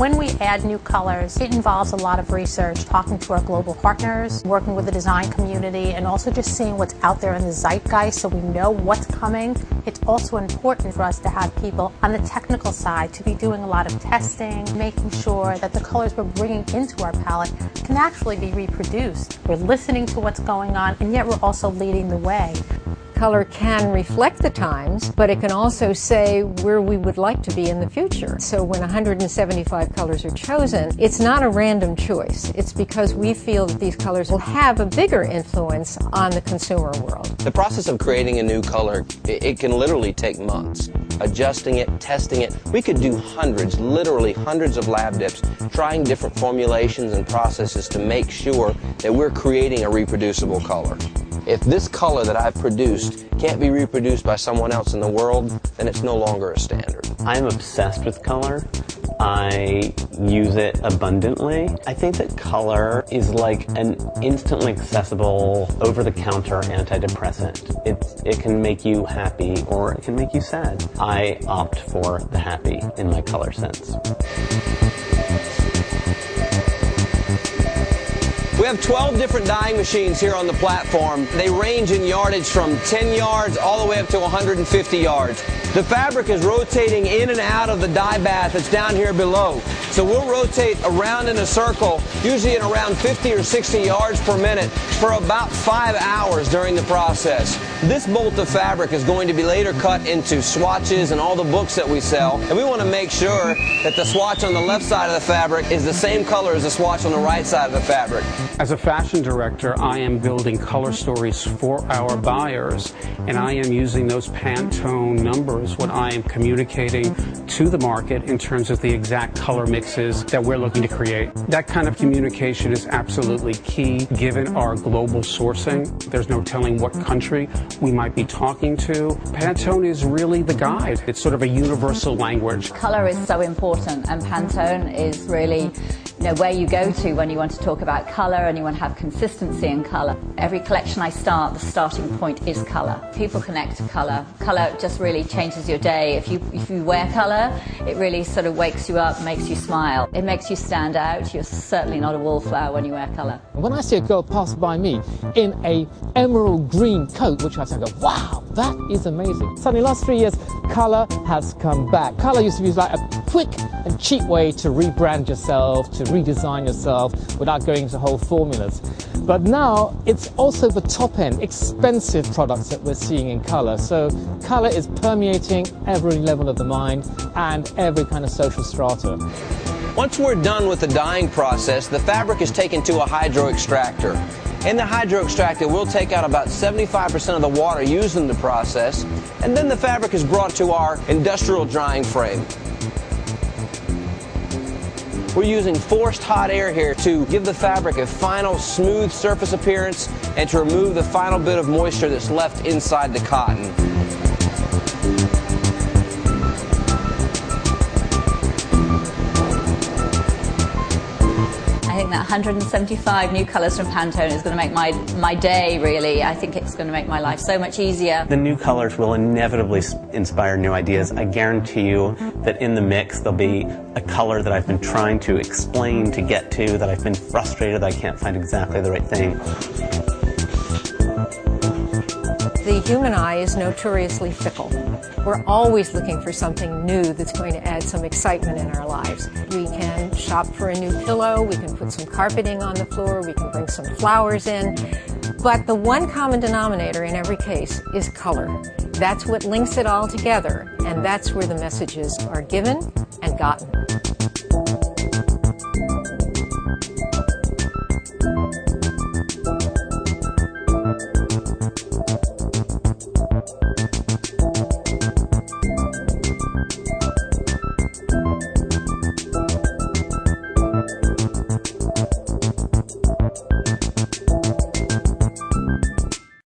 When we add new colors, it involves a lot of research, talking to our global partners, working with the design community, and also just seeing what's out there in the zeitgeist so we know what's coming. It's also important for us to have people on the technical side to be doing a lot of testing, making sure that the colors we're bringing into our palette can actually be reproduced. We're listening to what's going on, and yet we're also leading the way. Color can reflect the times, but it can also say where we would like to be in the future. So when 175 colors are chosen, it's not a random choice. It's because we feel that these colors will have a bigger influence on the consumer world. The process of creating a new color, it can literally take months. Adjusting it, testing it. We could do hundreds, literally hundreds of lab dips, trying different formulations and processes to make sure that we're creating a reproducible color. If this color that I've produced can't be reproduced by someone else in the world, then it's no longer a standard. I'm obsessed with color. I use it abundantly. I think that color is like an instantly accessible, over-the-counter antidepressant. It can make you happy or it can make you sad. I opt for the happy in my color sense. We have 12 different dyeing machines here on the platform. They range in yardage from 10 yards all the way up to 150 yards. The fabric is rotating in and out of the dye bath that's down here below. So we'll rotate around in a circle, usually at around 50 or 60 yards per minute for about 5 hours during the process. This bolt of fabric is going to be later cut into swatches and all the books that we sell. And we want to make sure that the swatch on the left side of the fabric is the same color as the swatch on the right side of the fabric. As a fashion director, I am building color stories for our buyers, and I am using those Pantone numbers when I am communicating to the market in terms of the exact color mixes that we're looking to create. That kind of communication is absolutely key given our global sourcing. There's no telling what country we might be talking to. Pantone is really the guide. It's sort of a universal language. Color is so important, and Pantone is really where you go to when you want to talk about color and you want to have consistency in color. Every collection I start, the starting point is color. People connect to color. Color just really changes your day. If you wear color, it really sort of wakes you up, makes you smile. It makes you stand out. You're certainly not a wallflower when you wear color. When I see a girl pass by me in a emerald green coat, which I say, wow, that is amazing. So in the last 3 years, color has come back. Color used to be like a quick and cheap way to rebrand yourself, to redesign yourself without going into whole formulas. But now it's also the top end, expensive products that we're seeing in color. So color is permeating every level of the mind and every kind of social strata. Once we're done with the dyeing process, the fabric is taken to a hydro extractor. In the hydro extractor, we'll take out about 75% of the water used in the process, and then the fabric is brought to our industrial drying frame. We're using forced hot air here to give the fabric a final smooth surface appearance and to remove the final bit of moisture that's left inside the cotton. I think that 175 new colors from Pantone is going to make my day, really. I think it's going to make my life so much easier. The new colors will inevitably inspire new ideas. I guarantee you that in the mix there'll be a color that I've been trying to explain to get to, that I've been frustrated I can't find exactly the right thing. The human eye is notoriously fickle. We're always looking for something new that's going to add some excitement in our lives. We can shop for a new pillow, we can put some carpeting on the floor, we can bring some flowers in. But the one common denominator in every case is color. That's what links it all together, and that's where the messages are given and gotten.